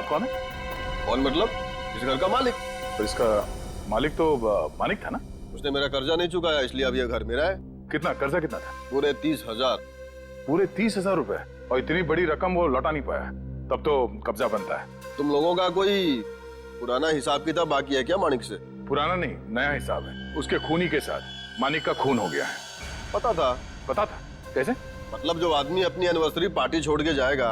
आप कौन है? कौन मतलब? इस घर का मालिक। तो इसका मालिक तो मानिक था ना? उसने मेरा कर्जा नहीं चुकाया, इसलिए अब ये घर मेरा है। कितना कर्जा कितना था? पूरे 30,000। पूरे 30,000 रुपए? और इतनी बड़ी रकम वो लौटा नहीं पाया, तब तो कब्जा बनता है। तुम लोगों का कोई पुराना हिसाब किताब बाकी है क्या मानिक से? पुराना नहीं, नया हिसाब है। उसके खूनी के साथ मानिक का खून हो गया है। पता था? पता था? कैसे? मतलब जो आदमी अपनी एनिवर्सरी पार्टी छोड़ के जाएगा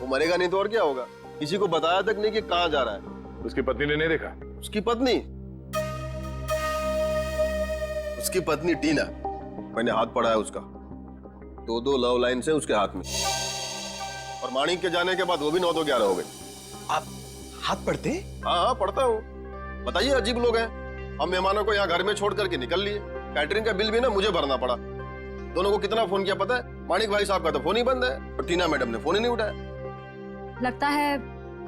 वो मरेगा नहीं तो और क्या होगा? किसी को बताया तक नहीं कि कहाँ जा रहा है। उसकी पत्नी ने नहीं देखा? उसकी पत्नी? उसकी पत्नी टीना, मैंने हाथ पढ़ा है उसका। 2 लव लाइन से उसके हाथ में, और मानिक के जाने के बाद वो भी 9 तो 11 हो गए। आप हाथ पढ़ते? हाँ पढ़ता हूँ। बताइए, अजीब लोग हैं। हम मेहमानों को यहाँ घर में छोड़ करके निकल लिए, कैटरिंग का बिल भी ना मुझे भरना पड़ा। दोनों को कितना फोन किया पता है? मानिक भाई साहब का तो फोन ही बंद है और टीना मैडम ने फोन ही नहीं उठाया। लगता है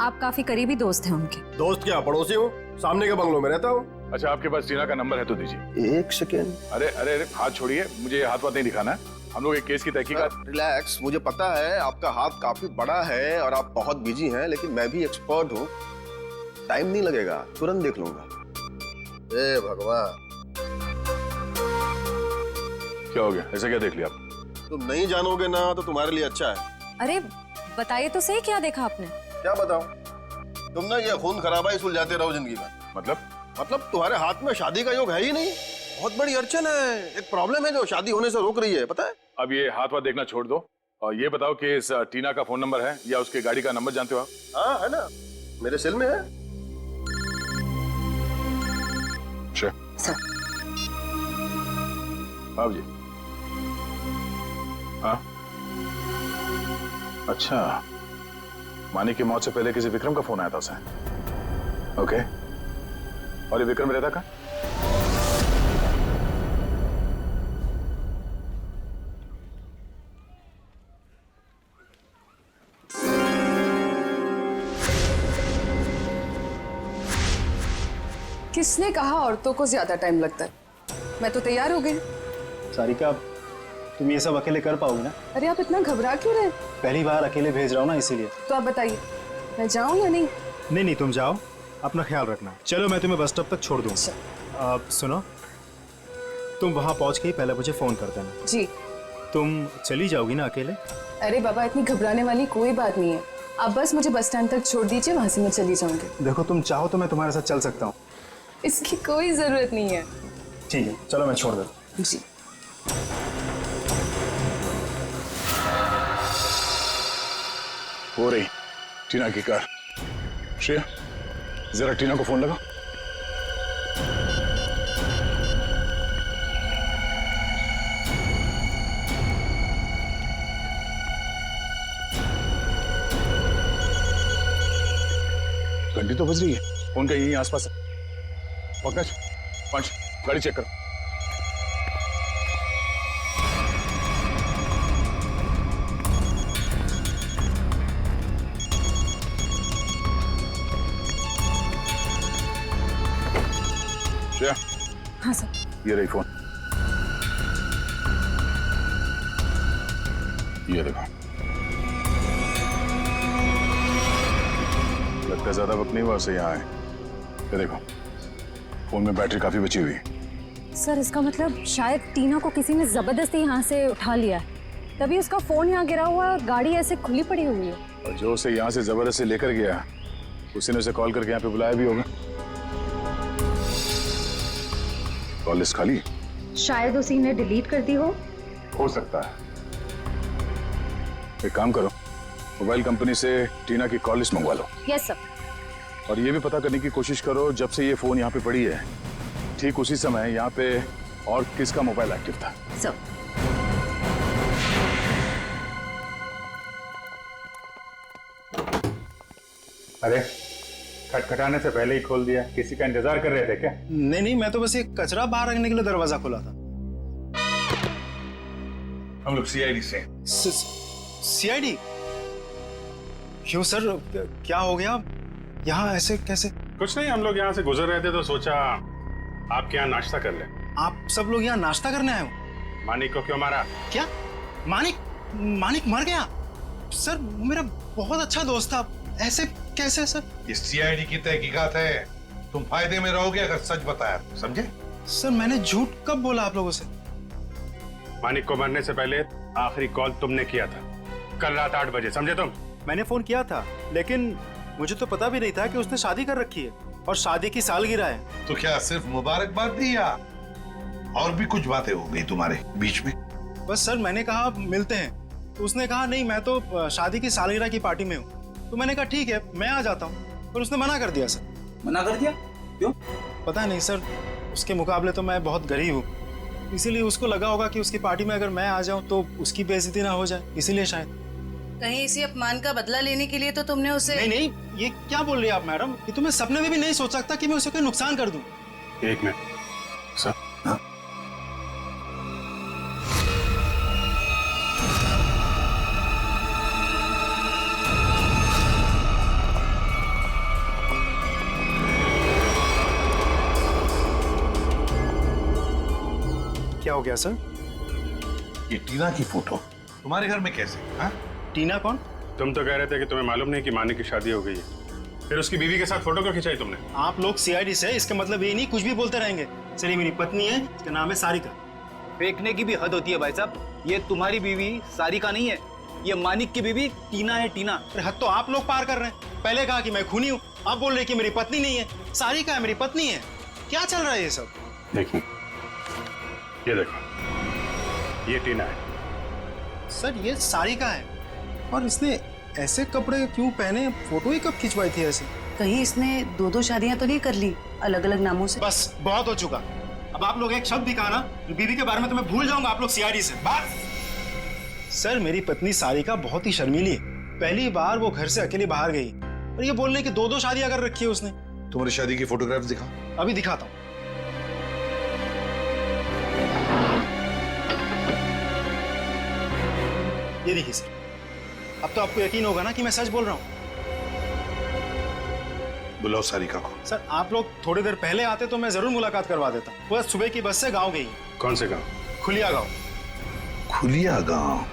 आप काफी करीबी दोस्त हैं उनके। दोस्त क्या, पड़ोसी हूँ, सामने के बंगलों में रहता हूँ। अच्छा, आपके पास टीना का नंबर है तो दीजिए। 1 सेकेंड। अरे अरे अरे, हाथ छोड़िए, मुझे हाथ नहीं दिखाना है। हम लोग एक केस की तहकीकात। रिलैक्स, मुझे पता है आपका हाथ काफी बड़ा है और आप बहुत बिजी हैं, लेकिन मैं भी एक्सपर्ट हूँ। टाइम नहीं लगेगा, तुरंत देख लूंगा। ए भगवान, क्या हो गया? ऐसा क्या देख लिया आप? तुम नहीं जानोगे ना तो तुम्हारे लिए अच्छा है। अरे बताइए तो सही, क्या देखा आपने? क्या बताऊं? तुम ना ये खून खराबा ही सुलझाते रहो जिंदगी में। मतलब तुम्हारे हाथ में शादी का योग है ही नहीं। बहुत बड़ी अड़चन है, एक प्रॉब्लम है जो शादी होने से रोक रही है, पता है? अब ये हाथ देखना छोड़ दो और ये बताओ कि इस टीना का फोन नंबर है या उसके गाड़ी का नंबर जानते हो आप? हाँ है ना, मेरे सेल में है। सर। बाबू जी। हाँ अच्छा, मानिक की मौत से पहले किसी विक्रम का फोन आया था उसे। ओके, और ये विक्रम रहता कहाँ? किसने कहा औरतों को ज्यादा टाइम लगता है? मैं तो तैयार हो गई। सारिका, तुम ये सब अकेले कर पाओगी ना? अरे आप इतना घबरा क्यों रहे? पहली बार अकेले भेज रहा हूँ ना, इसीलिए। तो आप बताइए, मैं जाऊं या नहीं? नहीं, तुम जाओ, अपना ख्याल रखना। चलो मैं तुम्हें बस स्टॉप तक छोड़ दूँ। सुनो, तुम वहाँ पहुँच के ही पहले मुझे फोन कर देना। जी। तुम चली जाओगी ना अकेले? अरे बाबा, इतनी घबराने वाली कोई बात नहीं है। आप बस मुझे बस स्टैंड तक छोड़ दीजिए, वहां से मैं चली जाऊंगी। देखो, तुम चाहो तो मैं तुम्हारे साथ चल सकता हूँ। इसकी कोई जरूरत नहीं है। ठीक है, चलो मैं छोड़ देता हूँ। जी। हो रही टीना की कार। श्रेया, जरा टीना को फोन लगा। घंटी तो बज रही है, फोन का यहीं आसपास है। पंकज, पंच, गाड़ी चेक करो। श्रेया। हाँ सर। ये रही फोन, ये देखो। लगता है ज्यादा वक्त नहीं हुआ से यहाँ आए। ये देखो, फोन में बैटरी काफी बची हुई है। सर इसका मतलब शायद टीना को किसी ने जबरदस्ती यहाँ से उठा लिया है, तभी उसका फोन यहाँ गिरा हुआ है और गाड़ी ऐसे खुली पड़ी हुई है। और जो उसे यहाँ से जबरदस्ती लेकर गया, उसी ने उसे कॉल करके यहाँ पे बुलाया भी होगा। कॉल लिस्ट खाली? शायद उसी ने डिलीट कर दी हो सकता है। एक काम करो, मोबाइल कंपनी से टीना की कॉल लिस्ट मंगवा लो। Yes sir. और ये भी पता करने की कोशिश करो, जब से ये फोन यहाँ पे पड़ी है, ठीक उसी समय यहाँ पे और किसका मोबाइल एक्टिव था। सर। अरे, खटखटाने से पहले ही खोल दिया। किसी का इंतजार कर रहे थे क्या? नहीं, मैं तो बस एक कचरा बाहर रखने के लिए दरवाजा खोला था। हम लोग सीआईडी से। सीआईडी? क्यों सर, क्या हो गया? यहाँ ऐसे कैसे? कुछ नहीं, हम लोग यहाँ से गुजर रहे थे तो सोचा आपके यहाँ नाश्ता कर ले। आप सब लोग यहाँ नाश्ता करने आए हो? मानिक को क्यों मारा? क्या? मानिक मर गया? सर, वो मेरा बहुत अच्छा दोस्त था, ऐसे कैसे सर? ये सीआईडी की तहकीकात है, तुम फायदे में रहोगे अगर सच बताया, समझे? सर मैंने झूठ कब बोला आप लोगों से? मानिक को मरने से पहले आखिरी कॉल तुमने किया था, कल रात 8 बजे, समझे तुम? मैंने फोन किया था, लेकिन मुझे तो पता भी नहीं था कि उसने शादी कर रखी है और शादी की सालगिरह है। तो क्या सिर्फ मुबारकबाद दी या और भी कुछ बातें हो गई तुम्हारे बीच में? बस सर मैंने कहा मिलते हैं, तो उसने कहा नहीं मैं तो शादी की सालगिरह की पार्टी में हूँ। तो मैंने कहा ठीक है मैं आ जाता हूँ, पर उसने मना कर दिया सर। मना कर दिया? क्यों? पता नहीं सर, उसके मुकाबले तो मैं बहुत गरीब हूँ, इसीलिए उसको लगा होगा कि उसकी पार्टी में अगर मैं आ जाऊँ तो उसकी बेइज्जती ना हो जाए, इसीलिए शायद। कहीं इसी अपमान का बदला लेने के लिए तो तुमने उसे... नहीं नहीं, ये क्या बोल रही है आप मैडम? ये तो मैं सपने में भी नहीं सोच सकता कि मैं उसे कोई नुकसान कर दूं। एक मिनट सर। हाँ? क्या हो गया सर? ये टीना की फोटो तुम्हारे घर में कैसे? हाँ? टीना कौन? तुम तो कह रहे थे कि तुम्हें मालूम नहीं कि मानिक की शादी हो गई है, फिर उसकी बीवी के साथ फोटो क्यों खिंचाई तुमने? आप लोग सीआईडी से, इसका मतलब ये नहीं कुछ भी बोलते रहेंगे। सर ये मेरी पत्नी है, इसका नाम है सारिका। फेंकने की भी हद होती है भाई साहब, ये तुम्हारी बीवी सारिका नहीं है, ये मानिक की बीवी टीना है, टीना। अरे हद तो आप लोग पार कर रहे हैं। पहले कहा कि मैं खूनी हूँ, आप बोल रहे कि मेरी पत्नी नहीं है। सारिका है मेरी पत्नी है, क्या चल रहा है ये सब? देखिए ये देखो, ये टीना है। सर ये सारिका है, और इसने ऐसे कपड़े क्यों पहने? फोटो ही कब खिंचवाई थी ऐसे? कहीं इसने 2-2 शादियां तो नहीं कर ली अलग अलग नामों से? बस बहुत हो चुका। अब आप लोग एक शब्द भी कहा ना, बीवी के बारे में तो मैं भूल जाऊंगा आप लोग सीआईडी से। बस। सर मेरी पत्नी सारिका बहुत ही शर्मीली है, पहली बार वो घर से अकेली बाहर गई, और ये बोल रही कि 2-2 शादियां कर रखी है उसने। तुम्हारी शादी की फोटोग्राफ्स दिखा। अभी दिखाता हूँ। ये देखिए सर, अब तो आपको यकीन होगा ना कि मैं सच बोल रहा हूँ। बुलाओ सारिका को। सर आप लोग थोड़ी देर पहले आते तो मैं जरूर मुलाकात करवा देता। वो सुबह की बस से गांव गई। कौन से गांव? खुलिया गांव। खुलिया गांव?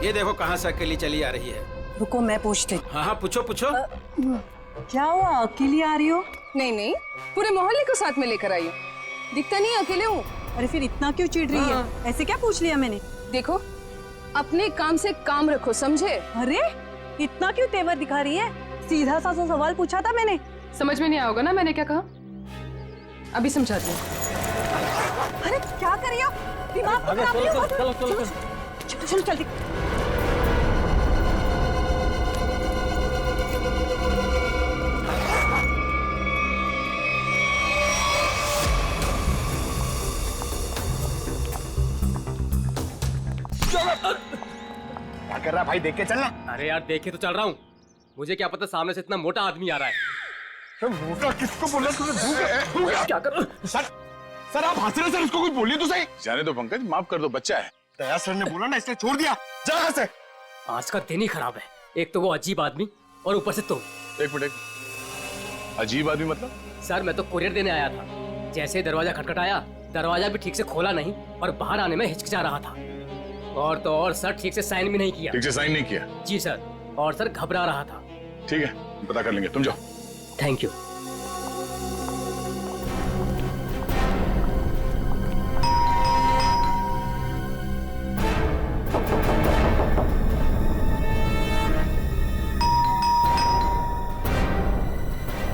ये देखो कहाँ से अकेली चली आ रही है। रुको मैं पूछती। हाँ हाँ पूछो पूछो। क्या हुआ, अकेली आ रही हो? नहीं नहीं, पूरे मोहल्ले को साथ में लेकर आई हूँ। दिखता नहीं अकेले हूँ। अरे फिर इतना क्यों चिढ़ रही है? ऐसे क्या पूछ लिया मैंने? देखो अपने काम से काम रखो, समझे? अरे इतना क्यों तेवर दिखा रही है? सीधा सा सवाल पूछा था मैंने। समझ में नहीं आओगे ना मैंने क्या कहा? अभी समझाती हूँ। अरे क्या कर रही हो? दिमाग को खराब नहीं हो? चलो चलो जल्दी। क्या कर रहा भाई, देख के चलना। अरे यार देखे तो चल रहा हूँ, मुझे क्या पता सामने से इतना मोटा आदमी आ रहा है। मोटा किसको बोला तुमने? क्या करो? सर आप हंस रहे सर, उसको कुछ बोलिए तो सही। जाने दो पंकज, माफ कर दो, बच्चा है। दया सर ने बोला ना, इसलिए छोड़ दिया। जा यहाँ से। आज का दिन ही खराब है, एक तो वो अजीब आदमी और ऊपर से तुम। एक मिनट, अजीब आदमी मतलब? सर मैं तो कुरियर देने आया था, जैसे ही दरवाजा खटखटाया, दरवाजा भी ठीक से खोला नहीं और बाहर आने में हिचकिचा रहा था। और तो और सर ठीक से साइन भी नहीं किया। ठीक से साइन नहीं किया? जी सर, और सर घबरा रहा था। ठीक है पता कर लेंगे, तुम जाओ। Thank you.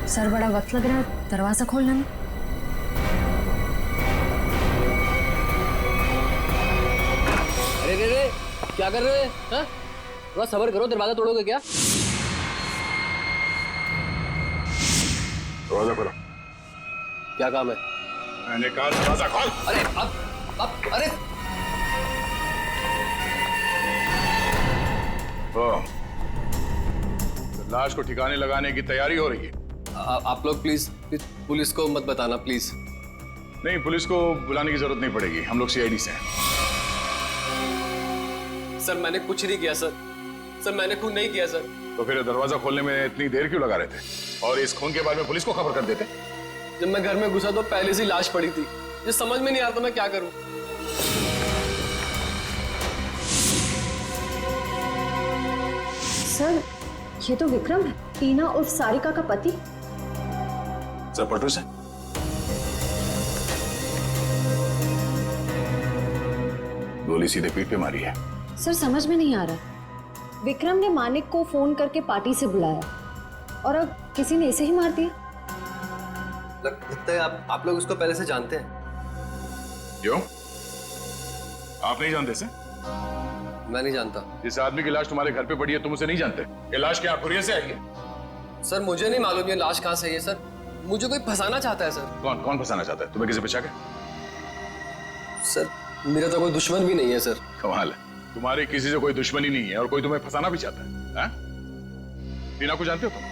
सर बड़ा वक्त लग रहा है दरवाजा खोलने में। अरे रे रे, क्या कर रहे हैं? थोड़ा सब्र करो, दरवाजा तोड़ोगे क्या? दरवाजा खोलो। क्या काम है? मैंने कहा दरवाजा खोल। अरे अब अरे तो लाश को ठिकाने लगाने की तैयारी हो रही है। आप लोग प्लीज पुलिस को मत बताना प्लीज। नहीं, पुलिस को बुलाने की जरूरत नहीं पड़ेगी, हम लोग सीआईडी से हैं। सर मैंने कुछ नहीं किया सर। सर मैंने खून नहीं किया सर। तो फिर दरवाजा खोलने में इतनी देर क्यों लगा रहे थे? और इस खून के बारे में पुलिस को खबर कर देते। जब मैं घर में घुसा तो पहले से लाश पड़ी थी। ये समझ में नहीं आता मैं क्या करूं। सर ये तो विक्रम है, टीना उर्फ सारिका का पति। सर पटो से गोली सीधे पीठ पे मारी है। सर समझ में नहीं आ रहा, विक्रम ने मानिक को फोन करके पार्टी से बुलाया और अब किसी ने इसे ही मार दिया। लगता है आप लोग उसको पहले से जानते हैं। क्यों? आप नहीं जानते से? मैं नहीं जानता। जिस आदमी की लाश तुम्हारे घर पे पड़ी है तुम उसे नहीं जानते? ये लाश क्या खुरिया से आई है? सर मुझे नहीं मालूम ये लाश कहाँ से है सर। मुझे कोई फंसाना चाहता है सर। कौन कौन फंसाना चाहता है तुम्हें? किसी बचा के? सर मेरा तो कोई दुश्मन भी नहीं है सर। कमाल है, तुम्हारी किसी से कोई दुश्मनी नहीं है और कोई तुम्हें फंसाना भी चाहता है। टीना को जानते हो तुम?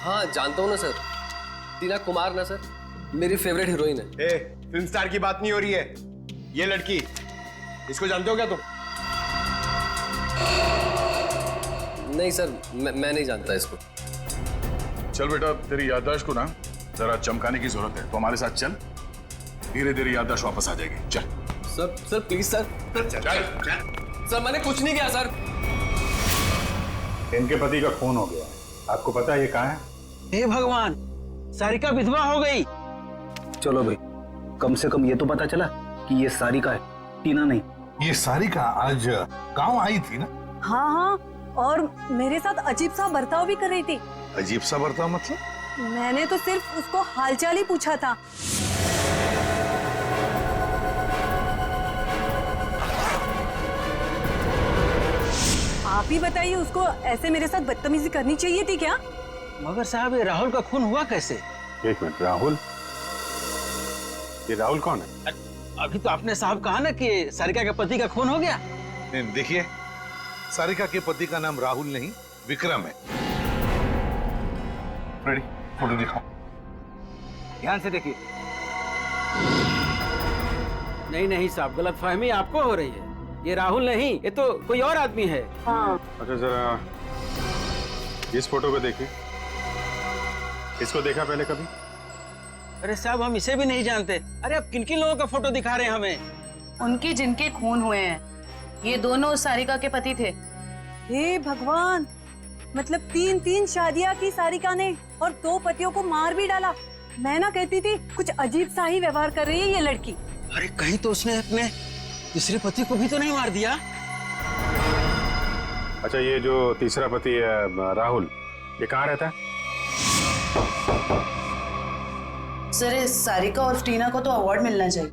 हाँ जानता हूँ ना सर। टीना कुमार ना सर, मेरी फेवरेट हीरोइन है। फिल्म स्टार की बात नहीं हो रही है, ये लड़की, इसको जानते हो क्या तुम? नहीं सर मैं नहीं जानता इसको। चल बेटा, तेरी याददाश्त को ना जरा चमकाने की जरूरत है, तो हमारे साथ चल, धीरे धीरे याददाश्त वापस आ जाएगी। चल सर प्लीज सर। सर मैंने कुछ नहीं किया सर। इनके पति का खून हो गया, आपको पता है ये कहाँ है? हे भगवान, सारिका विधवा हो गई। चलो भाई, कम से कम ये तो पता चला कि ये सारिका है, टीना नहीं। ये सारिका आज गांव आई थी ना? हाँ हाँ, और मेरे साथ अजीब सा बर्ताव भी कर रही थी। अजीब सा बर्ताव मतलब? मैंने तो सिर्फ उसको हालचाल ही पूछा था। आप ही बताइए, उसको ऐसे मेरे साथ बदतमीजी करनी चाहिए थी क्या? मगर साहब ये राहुल का खून हुआ कैसे? एक मिनट, राहुल? ये राहुल कौन है? अभी तो आपने साहब कहा ना कि सारिका के पति का खून हो गया। नहीं, देखिए, सारिका के पति का नाम राहुल नहीं विक्रम है। रेडी, फोटो दिखाओ। ध्यान से देखिए। नहीं साहब, गलतफहमी आपको हो रही है। ये राहुल नहीं, ये तो कोई और आदमी है। हाँ। अच्छा जरा इस फोटो को देखिए। इसको देखा पहले कभी? अरे साहब हम इसे भी नहीं जानते। अरे अब किन किन लोगों का फोटो दिखा रहे हैं हमें? उनके जिनके खून हुए हैं, ये दोनों सारिका के पति थे। हे भगवान, मतलब 3 शादियां की सारिका ने और 2 पतियों को मार भी डाला। मैं ना कहती थी कुछ अजीब सा ही व्यवहार कर रही है ये लड़की। अरे कहीं तो उसने अपने दूसरे पति को भी तो नहीं मार दिया? अच्छा ये जो तीसरा पति है राहुल, ये कहाँ रहता है? सर इस सारिका और टीना को तो अवार्ड मिलना चाहिए।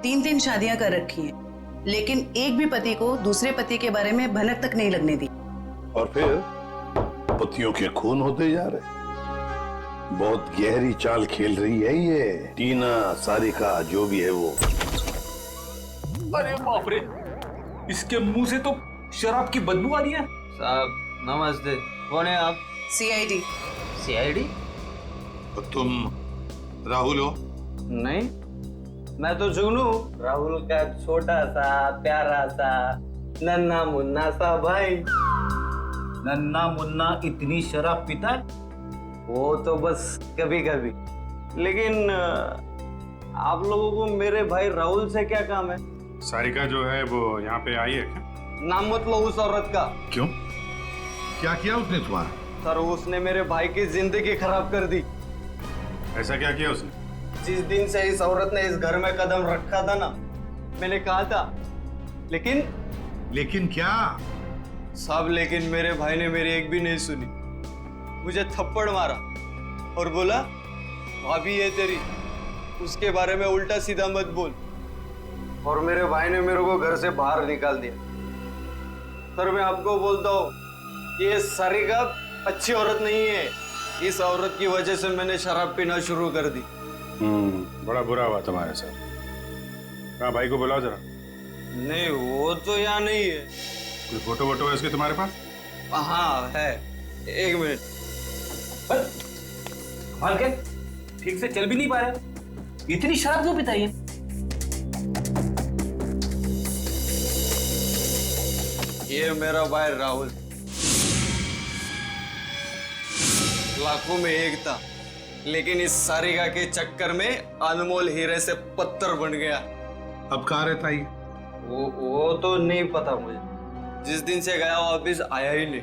3 शादियां कर रखी हैं, लेकिन एक भी पति को दूसरे पति के बारे में भनक तक नहीं लगने दी। और फिर पतियों के खून होते जा रहे। बहुत गहरी चाल खेल रही है ये टीना, सारिका, जो भी है वो। अरे बाप रे, इसके मुंह से तो शराब की बदबू आ रही है। साहब नमस्ते, कौन है आप? सीआईडी। सीआईडी? तुम राहुल हो? नहीं, मैं तो जुगनू, राहुल का छोटा सा प्यारा सा नन्ना मुन्ना सा भाई। नन्ना मुन्ना इतनी शराब पीता है? वो तो बस कभी कभी। लेकिन आप लोगों को मेरे भाई राहुल से क्या काम है? सारिका जो है वो यहाँ पे आई है क्या? नाम मत लो उस औरत का। क्यों? क्या किया उसने तुम्हारा? सर उसने मेरे भाई की जिंदगी खराब कर दी। ऐसा क्या किया उसने? जिस दिन से इस औरत ने इस घर में कदम रखा था ना, मैंने कहा था, लेकिन क्या? सब लेकिन मेरे भाई ने मेरी एक भी नहीं सुनी। मुझे थप्पड़ मारा और बोला भाभी है तेरी, उसके बारे में उल्टा सीधा मत बोल। और मेरे भाई ने मेरे को घर से बाहर निकाल दिया। सर मैं आपको बोलता हूँ, ये सारिका अच्छी औरत नहीं है। इस औरत की वजह से मैंने शराब पीना शुरू कर दी। बड़ा बुरा हुआ तुम्हारे साथ। कहाँ भाई को बुलाओ जरा। नहीं वो तो यहाँ नहीं है। कोई फोटो वोटो है इसके तुम्हारे पास? हाँ है, 1 मिनट। कमाल के ठीक से चल भी नहीं पा रहे, इतनी शराब क्यों पिताई है? ये मेरा भाई राहुल, लाखों में एक था, लेकिन इस सारिका के चक्कर में अनमोल हीरे से पत्थर बन गया। अब कहाँ रहता है? वो तो नहीं पता मुझे, जिस दिन से गया वापिस आया ही नहीं।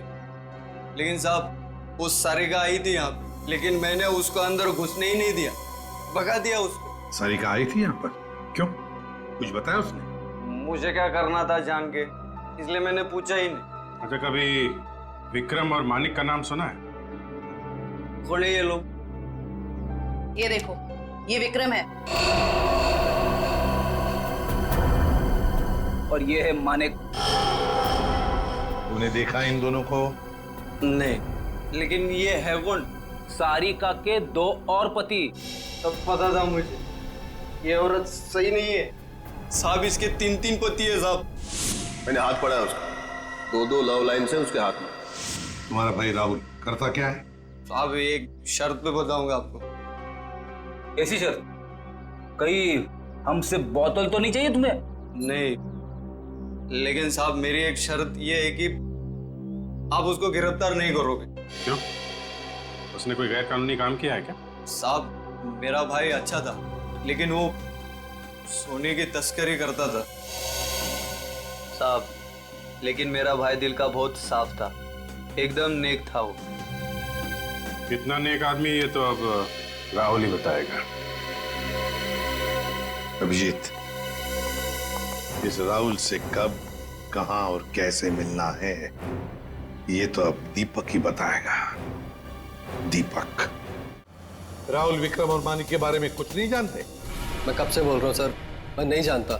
लेकिन साहब उस सारिका आई थी यहाँ पे, लेकिन मैंने उसको अंदर घुसने ही नहीं दिया, भगा दिया उसको। सारिका आई थी यहाँ पर? क्यों, कुछ बताया उसने? मुझे क्या करना था जान के, इसलिए मैंने पूछा ही नहीं। अच्छा, कभी विक्रम और मानिक का नाम सुना है? कौन है ये लोग? ये देखो, ये विक्रम है और ये है मानिक। तूने देखा इन दोनों को? नहीं, लेकिन ये है कौन? सारिका के 2 और पति। तब पता था मुझे, ये औरत सही नहीं है साहब, इसके 3 पति है साहब। मैंने हाथ पड़ा है उसका, 2 लव लाइन्स है उसके हाथ में। तुम्हारा भाई राहुल करता क्या है? साहब एक शर्त पे बताऊंगा आपको। ऐसी शर्त? कहीं हमसे बोतल तो नहीं चाहिए तुम्हें? नहीं, लेकिन साहब मेरी एक शर्त ये है कि आप उसको गिरफ्तार नहीं करोगे। क्यों, उसने कोई गैर कानूनी काम किया है क्या? साहब मेरा भाई अच्छा था, लेकिन वो सोने की तस्करी करता था साहब। लेकिन मेरा भाई दिल का बहुत साफ था, एकदम नेक था वो। कितना नेक आदमी ये तो अब राहुल ही बताएगा। अभिजीत, इस राहुल से कब, कहां और कैसे मिलना है ये तो अब दीपक ही बताएगा। दीपक। राहुल विक्रम और मानिक के बारे में कुछ नहीं जानते? मैं कब से बोल रहा हूँ सर, मैं नहीं जानता।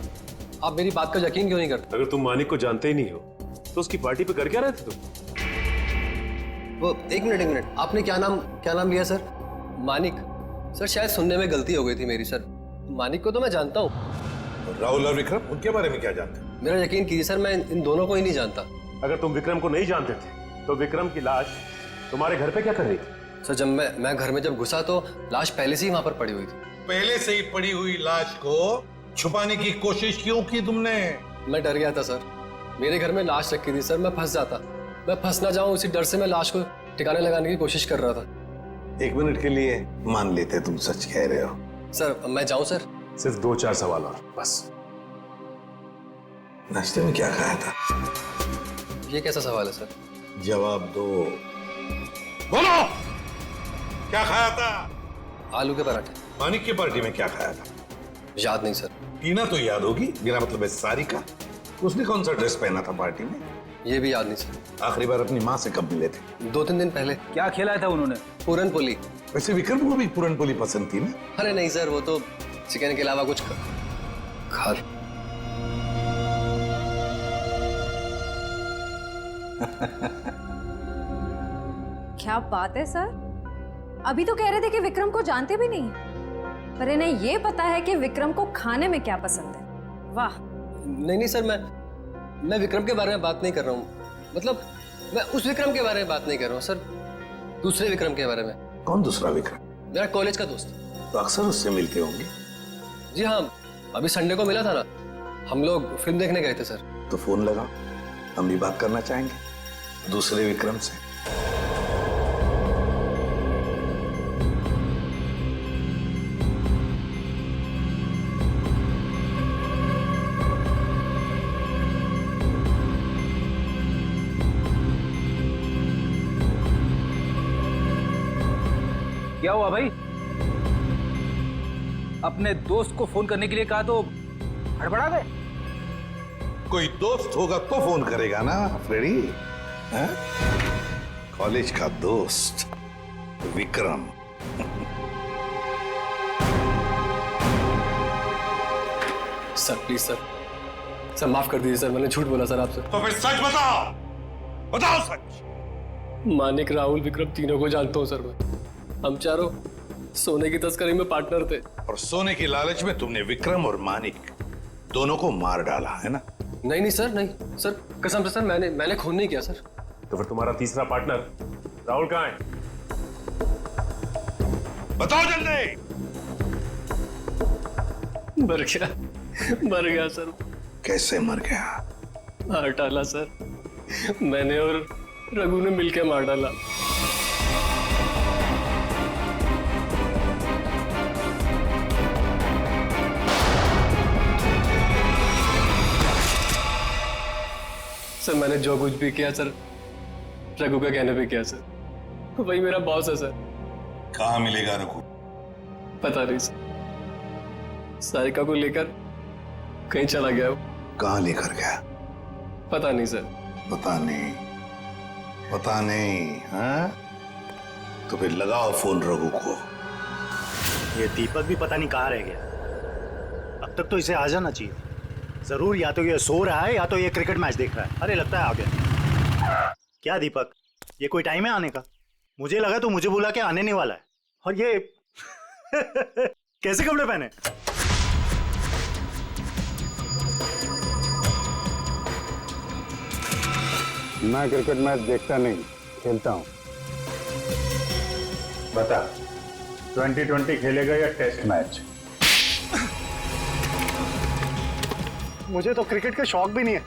आप मेरी बात का यकीन क्यों नहीं करते? अगर तुम मानिक को जानते ही नहीं हो तो उसकी पार्टी पे कर क्या रहे थे तुम? वो एक मिनट, आपने क्या नाम लिया सर? मानिक? सर शायद सुनने में गलती हो गई थी मेरी सर। मानिक को तो मैं जानता हूँ। राहुल और विक्रम, उनके बारे में क्या जानते? मेरा यकीन कीजिए सर, मैं इन दोनों को ही नहीं जानता। अगर तुम विक्रम को नहीं जानते थे तो विक्रम की लाश तुम्हारे घर पे क्या कर रही थी? सर जब मैं घर में घुसा तो लाश पहले से ही वहां पर पड़ी हुई थी। पहले से ही पड़ी हुई लाश को छुपाने की कोशिश क्यों की तुमने? मैं डर गया था सर, मेरे घर में लाश रखी थी सर, मैं फंस जाता, मैं फंस ना जाऊं, उसी डर से मैं लाश को ठिकाने लगाने की कोशिश कर रहा था। 1 मिनट के लिए मान लेते तुम सच कह रहे हो। सर मैं जाऊं सर? सिर्फ 2-4 सवाल और बस। नाश्ते में क्या खाया था? ये कैसा सवाल है सर? जवाब दो। बोलो, क्या खाया था? आलू के पराठे। मानिक की पार्टी में क्या खाया था? याद नहीं सर। टीना तो याद होगी, बिना मतलब है सारिका। उसने कौन सा ड्रेस पहना था पार्टी में? ये भी याद नहीं सर। आखिरी बार अपनी माँ से कब मिले थे? 2-3 दिन पहले। क्या खिलाया था उन्होंने? पूरन पोली। वैसे विक्रम को भी पूरन पोली पसंद थी ना? अरे नहीं सर, वो तो चिकन के अलावा कुछ खा। क्या बात है सर, अभी तो कह रहे थे कि विक्रम को जानते भी नहीं, पर इन्हें ये पता है कि विक्रम को खाने में क्या पसंद है। वाह। नहीं सर, मैं विक्रम के बारे में बात नहीं कर रहा हूँ। मतलब मैं उस विक्रम के बारे में बात नहीं कर रहा हूँ सर, दूसरे विक्रम के बारे में। कौन दूसरा विक्रम? मेरा कॉलेज का दोस्त। तो अक्सर उससे मिलते होंगे? जी हाँ, अभी संडे को मिला था ना, हम लोग फिल्म देखने गए थे सर। तो फोन लगाओ, हम भी बात करना चाहेंगे दूसरे विक्रम से। क्या हुआ भाई? अपने दोस्त को फोन करने के लिए कहा तो हड़बड़ा गए? कोई दोस्त होगा तो फोन करेगा ना फ्रेडी। कॉलेज का दोस्त विक्रम। सर प्लीज सर माफ कर दीजिए सर, मैंने झूठ बोला सर आपसे। तो फिर सच बताओ, बताओ सच। मानिक, राहुल, विक्रम तीनों को जानता हूँ सर मैं। हम चारों सोने की तस्करी में पार्टनर थे। और सोने की लालच में तुमने विक्रम और मानिक दोनों को मार डाला है ना? नहीं सर, नहीं सर, कसम से सर, मैंने खून नहीं किया सर। तो फिर तुम्हारा तीसरा पार्टनर राहुल कहाँ है? बताओ जल्दी। मर गया सर। कैसे मर गया? मार डाला सर, मैंने और रघु ने मिलकर मार डाला। सर मैंने जो कुछ भी किया सर, रघु का कहने पे किया सर। वही मेरा बॉस है सर। कहाँ मिलेगा रघु? पता नहीं सर, सारिका को लेकर कहीं चला गया वो। कहाँ लेकर गया? पता नहीं सर। पता नहीं हाँ? तो फिर लगाओ फोन रघु को। ये दीपक भी पता नहीं कहाँ रह गया। अब तक तो इसे आ जाना चाहिए। जरूर या तो ये सो रहा है या तो ये क्रिकेट मैच देख रहा है। अरे लगता है आ गया। क्या दीपक, ये कोई टाइम है आने का? मुझे लगा तो मुझे बुला के आने नहीं वाला है। और ये कैसे कपड़े पहने? मैं क्रिकेट मैच देखता नहीं, खेलता हूं। बता, 2020 खेलेगा या टेस्ट मैच? मुझे तो क्रिकेट का शौक भी नहीं है।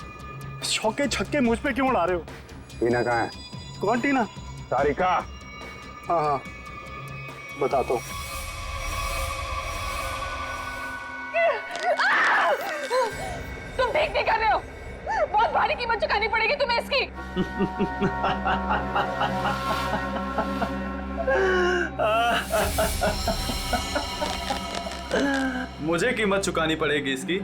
शौक के छक्के मुझ पे क्यों उड़ा रहे हो? टीना कहाँ है? कौन टीना? सारिका। हाँ बता तो। तुम ठीक नहीं कर रहे हो। बहुत भारी कीमत चुकानी पड़ेगी तुम्हें इसकी। मुझे कीमत चुकानी पड़ेगी इसकी?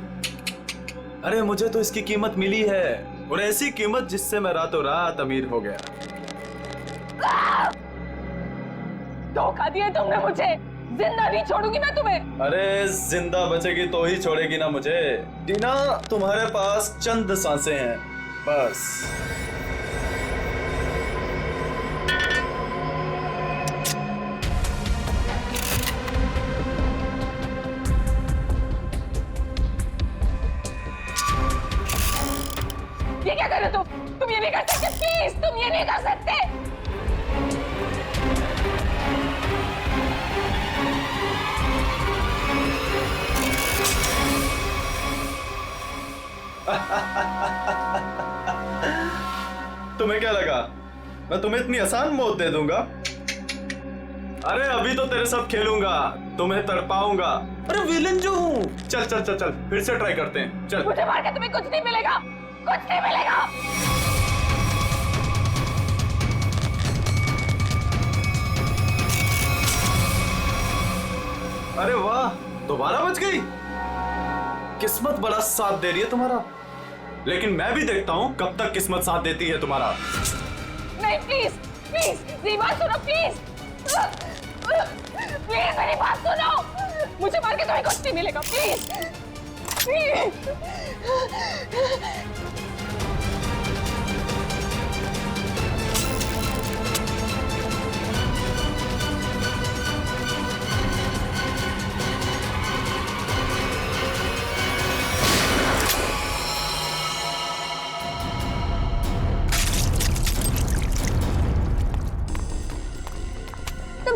अरे मुझे तो इसकी कीमत मिली है, और ऐसी कीमत जिससे मैं रातों रात अमीर हो गया। धोखा दिया तुमने मुझे। जिंदा नहीं छोड़ूंगी मैं तुम्हें। अरे जिंदा बचेगी तो ही छोड़ेगी ना मुझे। टीना, तुम्हारे पास चंद सांसें हैं बस। ये क्या कर रहे हो तुम ये नहीं कर सकते। प्लीज तुम ये नहीं कर सकते। तुम्हें क्या लगा मैं तुम्हें इतनी आसान मौत दे दूंगा? अरे अभी तो तेरे साथ खेलूंगा, तुम्हें तड़पाऊंगा। अरे विलन जो हूँ। चल चल चल चल, फिर से ट्राई करते हैं। चल। मुझे मार के तुम्हें कुछ नहीं मिलेगा, कुछ नहीं मिलेगा। अरे वाह, दोबारा बच गई। किस्मत बड़ा साथ दे रही है तुम्हारा, लेकिन मैं भी देखता हूँ कब तक किस्मत साथ देती है तुम्हारा। नहीं प्लीज प्लीज मेरी बात सुनो प्लीज। प्लीज मेरी बात सुनो। मुझे मार के तुम्हें कुछ नहीं मिलेगा। Please please.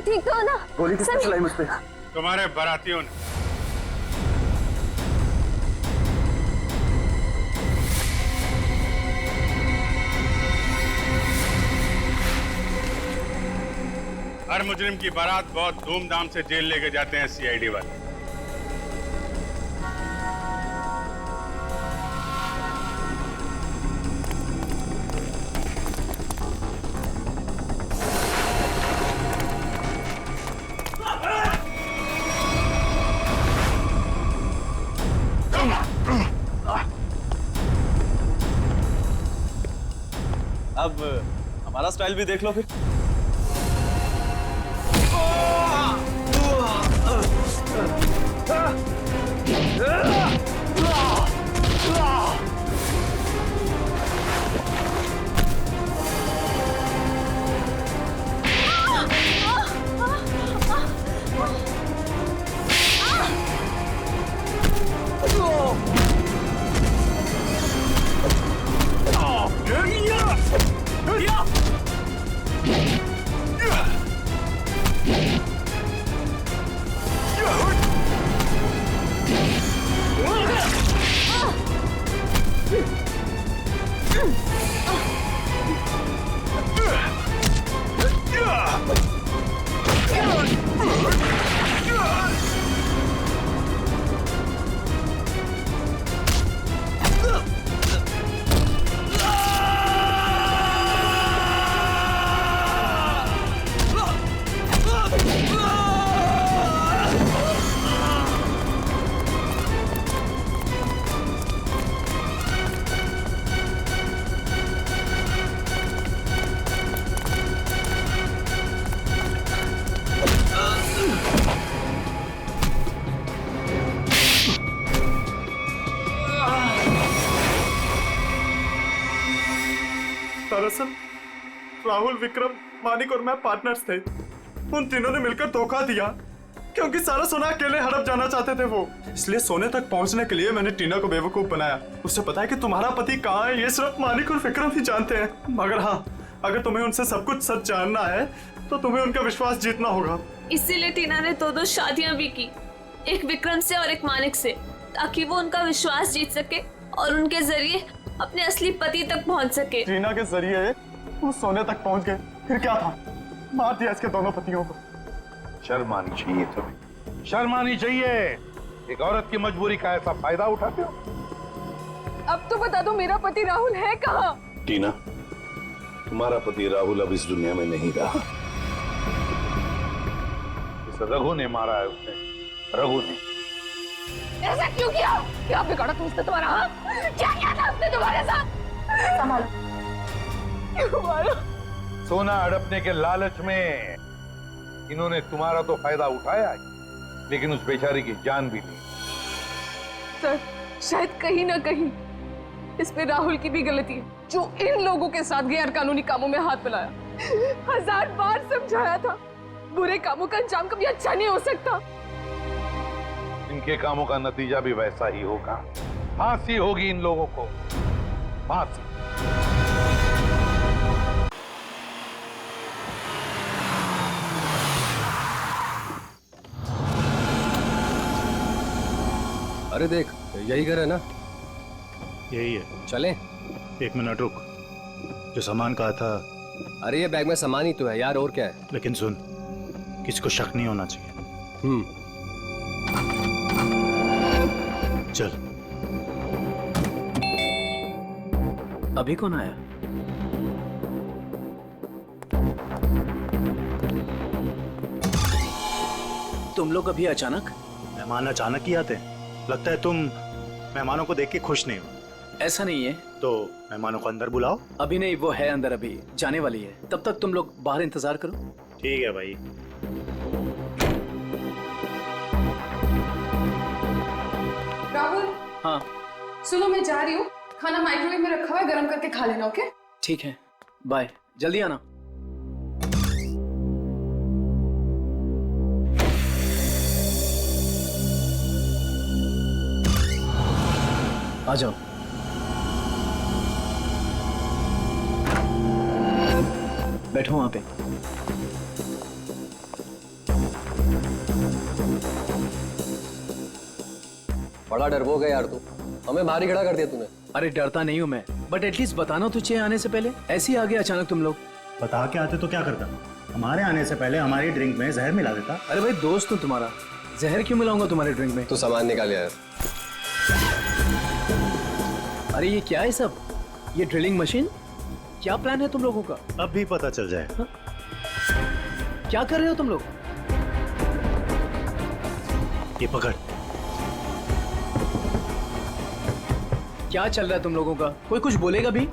ठीक तो हो ना? गोली किसने चलाई मुझ पे? तुम्हारे बारातियों ने। हर मुजरिम की बारात बहुत धूमधाम से जेल लेके जाते हैं सीआईडी वाले। अब हमारा स्टाइल भी देख लो फिर। Yeah! दरअसल राहुल, विक्रम, मानिक और मैं पार्टनर्स थे। उन तीनों ने मिलकर धोखा दिया क्योंकि सारा सोना अकेले हड़प जाना चाहते थे वो। इसलिए सोने तक पहुंचने के लिए मैंने टीना को बेवकूफ बनाया। उससे पता है कि तुम्हारा पति कहाँ है, ये सिर्फ मानिक और विक्रम ही जानते हैं। मगर हाँ, अगर तुम्हें उनसे सब कुछ सच जानना है तो तुम्हें उनका विश्वास जीतना होगा। इसीलिए टीना ने दो शादियां भी की, एक विक्रम से और एक मानिक से, ताकि वो उनका विश्वास जीत सके और उनके जरिए अपने असली पति तक पहुंच सके। टीना के जरिए वो सोने तक पहुंच गए, फिर क्या था, मार दिया इसके दोनों पतियों को। शर्म आनी चाहिए तुम्हें, शर्म आनी चाहिए। एक औरत की मजबूरी का ऐसा फायदा उठाते हो। अब तो बता दो मेरा पति राहुल है कहाँ? टीना, तुम्हारा पति राहुल अब इस दुनिया में नहीं रहा। इस रघु ने मारा है उसने, रघु ने। ऐसा क्यों किया? क्या बिगाड़ा तुम उसने तुम्हारा? हाँ? क्या किया था उसने तुम्हारे साथ? संभालो। क्यों मारा? सोना हड़पने के लालच में इन्होंने तुम्हारा तो फायदा उठाया, लेकिन उस बेचारी की जान भी ली। सर, शायद कहीं ना कहीं इसमें राहुल की भी गलती है, जो इन लोगों के साथ गैर कानूनी कामों में हाथ मिलाया। 1000 बार समझाया था, बुरे कामों का अंजाम कभी अच्छा नहीं हो सकता। इनके कामों का नतीजा भी वैसा ही होगा। फांसी होगी इन लोगों को, फांसी। अरे देख, यही घर है ना? यही है। चले? 1 मिनट रुक, जो सामान कहा था। अरे ये बैग में सामान ही तो है यार, और क्या है? लेकिन सुन, किसी को शक नहीं होना चाहिए। चल। अभी कौन आया? तुम लोग अभी अचानक? मेहमान अचानक ही आते हैं। लगता है तुम मेहमानों को देख के खुश नहीं हो। ऐसा नहीं है। तो मेहमानों को अंदर बुलाओ। अभी नहीं, वो है अंदर, अभी जाने वाली है। तब तक तुम लोग बाहर इंतजार करो। ठीक है भाई। राहुल। हाँ। सुनो, मैं जा रही हूँ, खाना माइक्रोवेव में रखा हुआ है, गर्म करके खा लेना। ओके? ठीक है, बाय, जल्दी आना। आ जाओ। बैठो वहां पे। बड़ा डर हो गया यार तू, हमें बाहर ही खड़ा कर दिया तूने। अरे डरता नहीं हूं मैं, बट एटलीस्ट बताना तो चाहिए आने से पहले। ऐसे ही आ गए अचानक तुम लोग। बता के आते तो क्या करता? हमारे आने से पहले हमारी ड्रिंक में जहर मिला देता। अरे भाई दोस्त हूं तुम्हारा, जहर क्यों मिलाऊंगा तुम्हारे ड्रिंक में? तू सामान निकाल यार। अरे ये क्या है सब? ये ड्रिलिंग मशीन? क्या प्लान है तुम लोगों का? अब भी पता चल जाए। हाँ? क्या कर रहे हो तुम लोग? ये पकड़। क्या चल रहा है तुम लोगों का? कोई कुछ बोलेगा भी?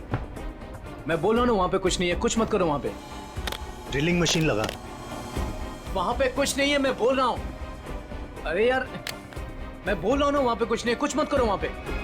मैं बोल रहा हूं ना, वहां पे कुछ नहीं है, कुछ मत करो वहां पे। ड्रिलिंग मशीन लगा। वहां पे कुछ नहीं है, मैं बोल रहा हूं। अरे यार, मैं बोल रहा हूं ना, वहां पे कुछ नहीं है, कुछ मत करो वहां पे।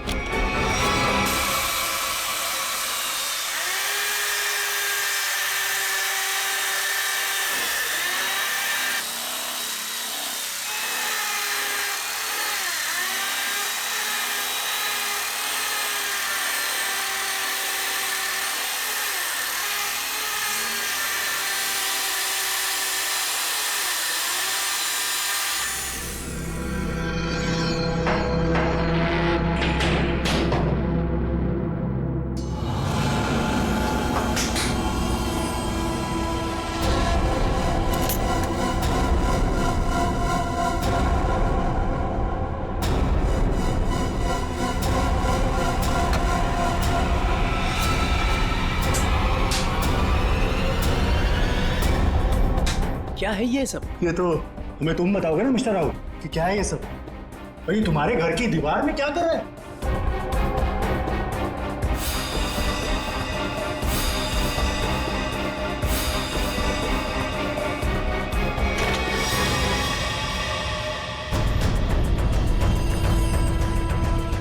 क्या है ये सब? ये तो तुम्हें तुम बताओगे ना मिस्टर राहुल कि क्या है ये सब। भाई तुम्हारे घर की दीवार में क्या कर रहा है?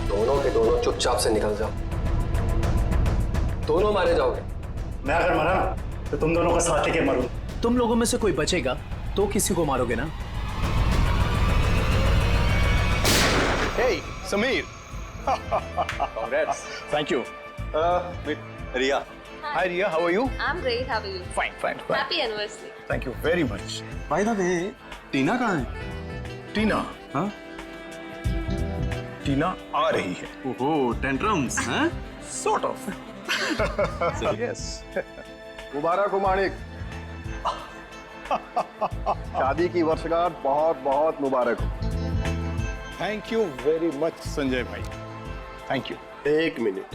दोनों के दोनों चुपचाप से निकल जाओ। दोनों मारे जाओगे। मैं अगर मरा ना तो तुम दोनों का साथ लेके मरूं। तुम लोगों में से कोई बचेगा तो किसी को मारोगे ना? Hey, Sameer. Congrats. Thank you. Ria. Hi, Ria. How are you? I'm great. How are you? Fine. Happy anniversary. Thank you very much. By the way, टीना कहाँ है? टीना? हाँ? टीना आ रही है। ओहो, tantrums, हाँ? Sort of. Yes. मुबारक हो माणिक। शादी की वर्षगांठ बहुत बहुत मुबारक हो। Thank you very much Sanjay भाई, थैंक यू। एक मिनट,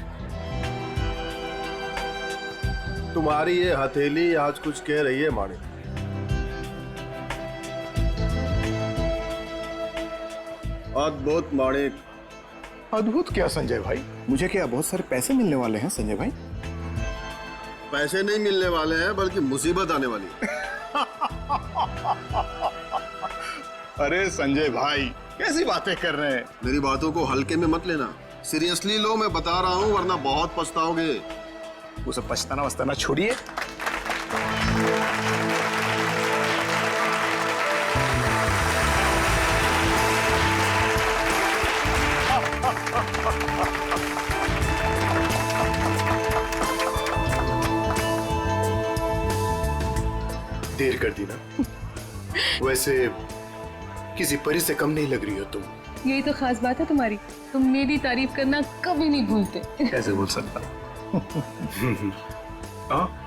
तुम्हारी ये हथेली आज कुछ कह रही है माणिक। अद्भुत माणिक। अद्भुत क्या संजय भाई? मुझे क्या बहुत सारे पैसे मिलने वाले हैं संजय भाई? पैसे नहीं मिलने वाले हैं बल्कि मुसीबत आने वाली है। अरे संजय भाई कैसी बातें कर रहे हैं? मेरी बातों को हल्के में मत लेना, सीरियसली लो, मैं बता रहा हूँ वरना बहुत पछताओगे। वो सब पछताना वछताना छोड़िए। देर कर दी ना। वैसे किसी परी से कम नहीं लग रही हो तुम। यही तो खास बात है तुम्हारी, तुम मेरी तारीफ करना कभी नहीं भूलते। कैसे बोल सकता?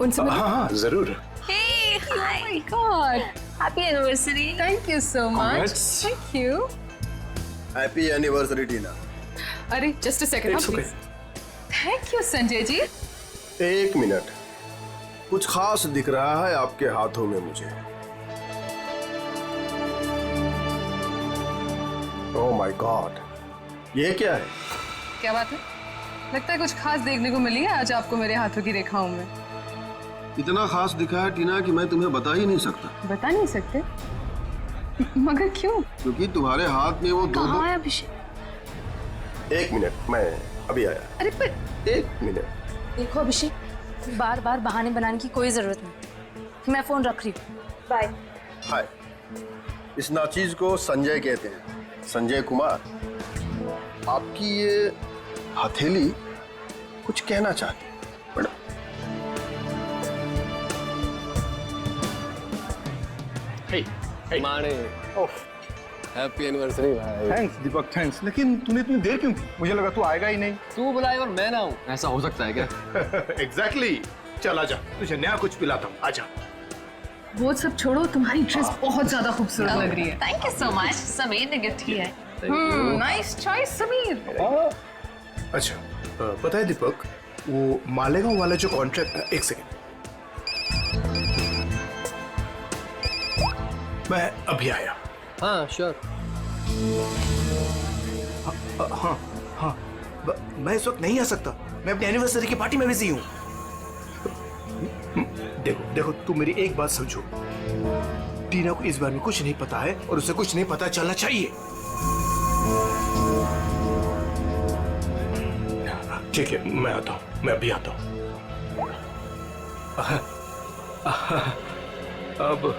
उनसे हाँ जरूर। Hey, hi. Oh my God. Happy anniversary. Thank you so much. Congrats. Thank you. Happy anniversary Tina. अरे just a second, It's okay. please. Thank you Sanjay ji. एक मिनट, कुछ खास दिख रहा है आपके हाथों में मुझे। ओह माय गॉड, ये क्या है? क्या बात है? लगता है कुछ खास देखने को मिली है आज आपको मेरे हाथों की रेखाओं में। इतना खास दिखा है टीना कि मैं तुम्हें बता ही नहीं सकता। बता नहीं सकते? मगर क्यों? क्योंकि तुम्हारे हाथ में वो दो कहाँ है अभिषेक? एक मिनट, मैं अभी आया। अरे पर एक मिनट। देखो अभिषेक, बार बार बहाने बनाने की कोई जरूरत नहीं, मैं फोन रख रही हूँ, बाय। हाय, इस नाचीज को संजय कहते हैं, संजय कुमार। आपकी ये हथेली कुछ कहना चाहती है मैडम। माने हैप्पी एनिवर्सरी भाई। थैंक्स दीपक, थैंक्स। लेकिन तूने इतनी देर क्यों की? मुझे लगा तू आएगा ही नहीं। तू बुलाए और मैं ना हूँ, ऐसा हो सकता है क्या? एग्जैक्टली। चल आजा, तुझे नया कुछ पिलाता हूँ, आजा। वो सब छोड़ो, तुम्हारी ड्रेस बहुत ज्यादा खूबसूरत लग रही है। Thank you so much. Sameer ने गिफ्ट किया है। Nice choice Sameer. अच्छा, पता है दीपक, वो मालेगांव वाला जो कॉन्ट्रैक्ट, एक सेकेंड, मैं अभी आया। हाँ श्योर। हाँ, मैं इस वक्त नहीं आ सकता, मैं अपनी एनिवर्सरी की पार्टी में बिजी हूँ। देखो तू मेरी एक बात समझो, टीना को इस बारे में कुछ नहीं पता है और उसे कुछ नहीं पता चलना चाहिए। ठीक है, मैं आता हूँ, मैं अभी आता हूँ। अब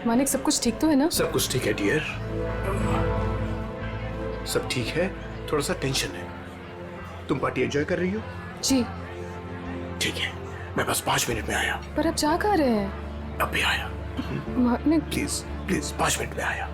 मानिक, सब कुछ ठीक तो है ना? सब कुछ ठीक है डियर, सब ठीक है। थोड़ा सा टेंशन है। तुम पार्टी एंजॉय कर रही हो? जी। ठीक है, मैं बस 5 मिनट में आया। पर अब जा कहाँ रहे हैं? अब भी आया। मानिक प्लीज प्लीज 5 मिनट में आया।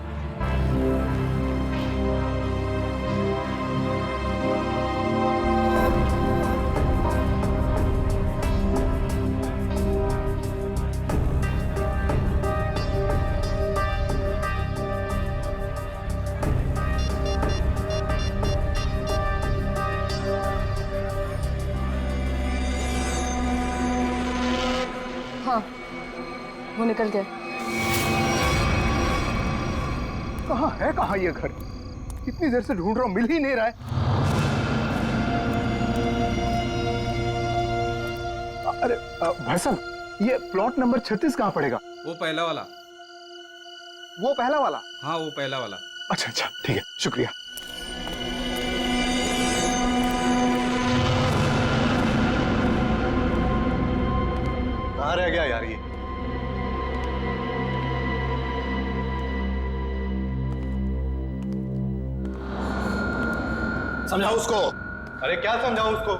हाँ, वो निकल गए। कहाँ ये घर? कितनी देर से ढूंढ रहा हूँ, मिल ही नहीं रहा है। अरे भाई साहब, ये प्लॉट नंबर 36 कहाँ पड़ेगा? वो पहला वाला। वो पहला वाला? हाँ, वो पहला वाला। अच्छा, ठीक है, शुक्रिया। समझाओ उसको। अरे क्या समझाऊं उसको?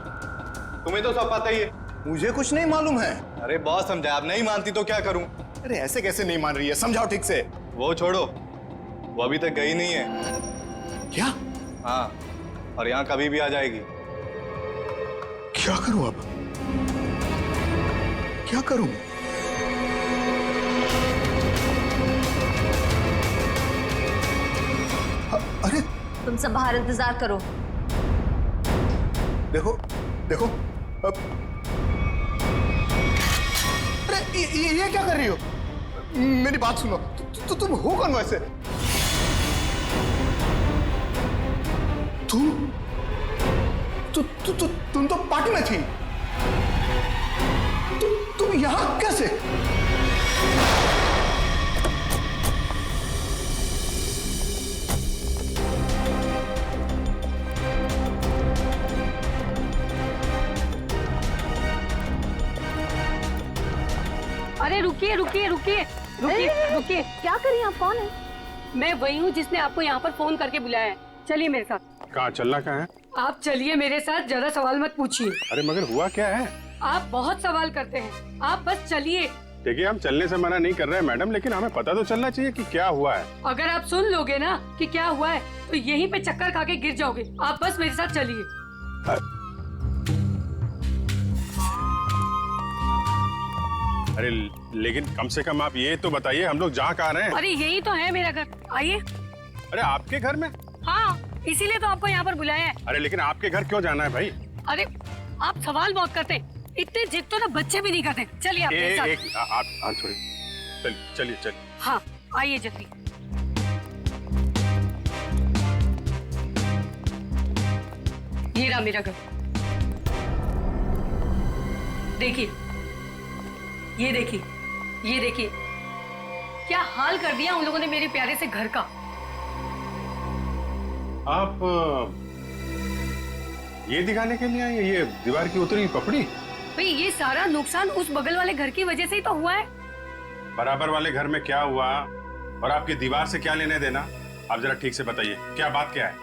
तुम्हें तो सब पता ही है। मुझे कुछ नहीं मालूम है। अरे बहुत समझा, आप नहीं मानती तो क्या करूं? अरे ऐसे कैसे नहीं मान रही है, समझाओ ठीक से। वो छोड़ो, वो अभी तक गई नहीं है। क्या? हाँ, और यहाँ कभी भी आ जाएगी। क्या करूं अब? क्या करूं? अरे तुम सब बाहर इंतजार करो। देखो देखो अब। अरे ये क्या कर रही हो? मेरी बात सुनो। तुम हो कौन वैसे? तुम तो पार्टी में थी। तुम यहां कैसे? अरे रुकिए रुकिए रुकिए रुकिए रुकिए। क्या करिए आप? कौन है? मैं वही हूँ जिसने आपको यहाँ पर फोन करके बुलाया है। चलिए मेरे साथ। कहाँ चलना कहाँ है? आप चलिए मेरे साथ, ज्यादा सवाल मत पूछिए। अरे मगर हुआ क्या है? आप बहुत सवाल करते हैं, आप बस चलिए। देखिए हम चलने से मना नहीं कर रहे हैं मैडम, लेकिन हमें पता तो चलना चाहिए कि क्या हुआ है। अगर आप सुन लोगे ना कि क्या हुआ है तो यहीं पे चक्कर खा के गिर जाओगे। आप बस मेरे साथ चलिए। अरे लेकिन कम से कम आप ये तो बताइए हम लोग जहाँ कहाँ रहे हैं। अरे यही तो है मेरा घर, आइए। अरे आपके घर में? हाँ, इसीलिए तो आपको यहाँ पर बुलाया है। अरे लेकिन आपके घर क्यों जाना है भाई? अरे आप सवाल बहुत करते हैं, इतने जिद तो ना बच्चे भी नहीं करते। चलिए आप मेरे साथ। आप चलिए चलिए। हाँ आइए जल्दी। ये रहा मेरा घर, देखिए, ये देखिए, ये देखिए, क्या हाल कर दिया उन लोगों ने मेरे प्यारे से घर का। आप ये दिखाने के लिए आए? ये दीवार की उतरी पपड़ी? भाई ये सारा नुकसान उस बगल वाले घर की वजह से ही तो हुआ है। बराबर वाले घर में क्या हुआ और आपकी दीवार से क्या लेने देना? आप जरा ठीक से बताइए, क्या बात क्या है?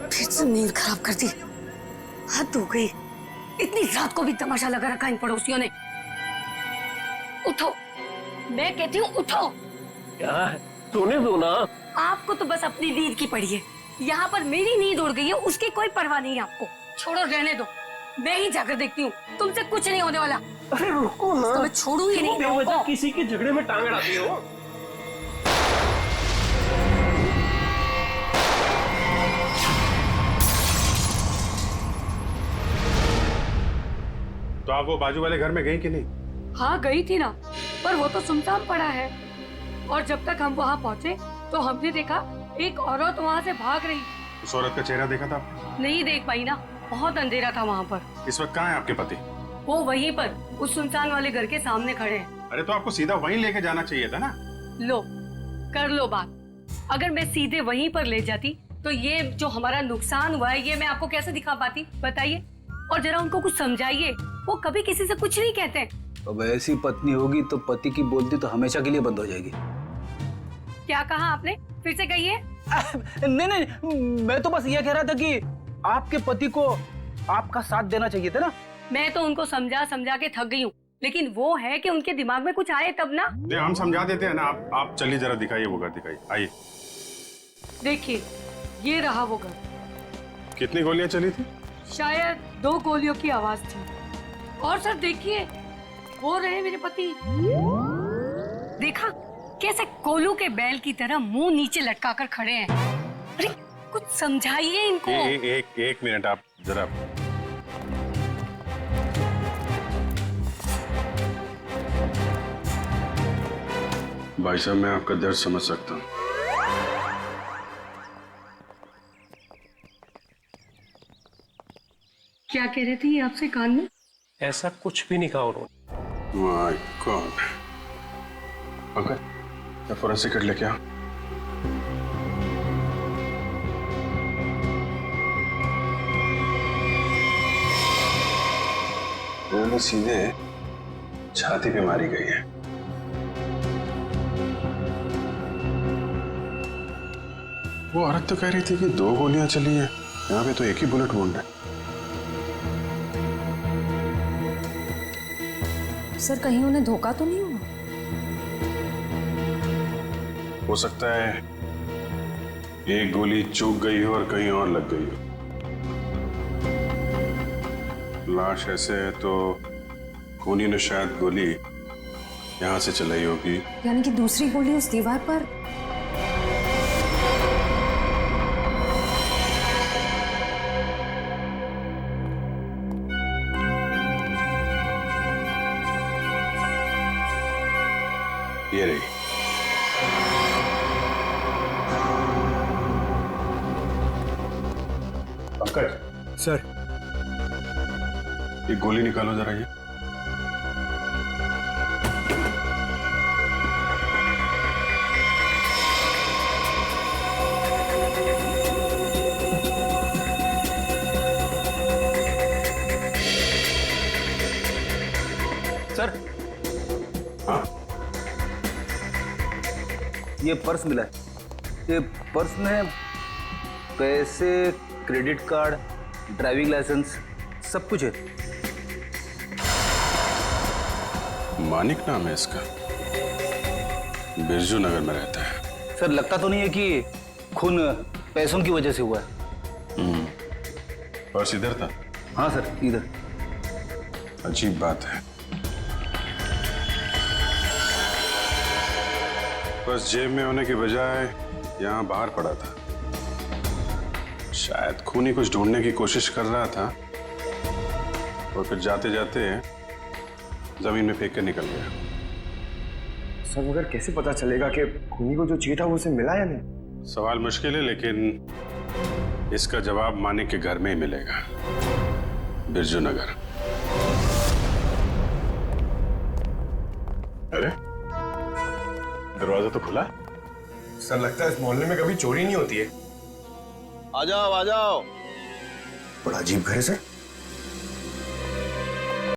फिर से नींद खराब कर दी, हद हो गई। इतनी रात को भी तमाशा लगा रखा इन पड़ोसियों ने। उठो, मैं कहती हूँ उठो। क्या है? सोने दो ना। आपको तो बस अपनी नींद की पड़ी है। यहाँ पर मेरी नींद उड़ गई है, उसकी कोई परवाह नहीं है आपको। छोड़ो, रहने दो, मैं ही जाकर देखती हूँ। तुमसे कुछ नहीं होने वाला। अरे रुको ना, तो मैं छोड़ूंगी नहीं। बेवजह किसी के झगड़े में टांग अड़ाती हो। तो आप वो बाजू वाले घर में गई कि नहीं? हाँ गई थी ना, पर वो तो सुनसान पड़ा है। और जब तक हम वहाँ पहुँचे तो हमने देखा एक औरत वहाँ से भाग रही। उस औरत का चेहरा देखा था आपने? नहीं देख पाई ना, बहुत अंधेरा था वहाँ पर। इस वक्त कहाँ है आपके पति? वो वहीं पर उस सुनसान वाले घर के सामने खड़े हैं। अरे तो आपको सीधा वहीं लेके जाना चाहिए था ना। लो, कर लो बात। अगर मैं सीधे वहीं पर ले जाती तो ये जो हमारा नुकसान हुआ है ये मैं आपको कैसे दिखा पाती, बताइए। और जरा उनको कुछ समझाइए, वो कभी किसी से कुछ नहीं कहते। अब ऐसी पत्नी होगी तो पति की बोलती तो हमेशा के लिए बंद हो जाएगी। क्या कहा आपने? फिर से कहिए। नहीं नहीं, मैं तो बस ये कह रहा था कि आपके पति को आपका साथ देना चाहिए था ना। मैं तो उनको समझा समझा के थक गई हूँ, लेकिन वो है कि उनके दिमाग में कुछ आए तब ना। नहीं, हम समझा देते हैं ना। आप चलिए जरा दिखाइए वो घर, दिखाइए, आइए। देखिए, ये रहा वो घर। कितनी गोलियां चली थी? शायद 2 गोलियों की आवाज थी। और सर देखिए, वो रहे मेरे पति। देखा कैसे कोलू के बैल की तरह मुंह नीचे लटका कर खड़े हैं। अरे कुछ समझाइए इनको। एक मिनट, आप जरा। भाई साहब, मैं आपका दर्द समझ सकता हूँ। क्या कह रहे थे ये आपसे कान में? ऐसा कुछ भी नहीं कहा उन्होंने। My God. अंकल, मैं फोरेंसिक किट लेके आ। उन्होंने सीधे छाती पे मारी गई है। वो औरत तो कह रही थी कि 2 गोलियां चली हैं, यहाँ पे तो एक ही बुलेट वुंड है। सर कहीं उन्हें धोखा तो नहीं हुआ? हो सकता है एक गोली चूक गई हो और कहीं और लग गई हो। लाश ऐसे है तो खूनी ने शायद गोली यहां से चलाई होगी। यानी कि दूसरी गोली उस दीवार पर। ये रही। पंकज। सर। ये गोली निकालो जरा ये। सर। हाँ। ये पर्स मिला है। ये पर्स में पैसे, क्रेडिट कार्ड, ड्राइविंग लाइसेंस सब कुछ है। मानिक नाम है इसका, बिरजू नगर में रहता है। सर लगता तो नहीं है कि खून पैसों की वजह से हुआ है। पर्स इधर था? हाँ सर इधर। अजीब बात है, बस जेब में होने के बजाय यहाँ बाहर पड़ा था। शायद खूनी कुछ ढूंढने की कोशिश कर रहा था और फिर जाते जाते जमीन में फेंक कर निकल गया। सर मगर कैसे पता चलेगा कि खूनी को जो चाहिए था वो उसे मिला या नहीं? सवाल मुश्किल है, लेकिन इसका जवाब मानिक के घर में ही मिलेगा, बिरजू नगर। अरे दरवाजा तो खुला है। सर लगता है इस मोहल्ले में कभी चोरी नहीं होती है। आ जाओ आ जाओ। बड़ा अजीब घर है सर।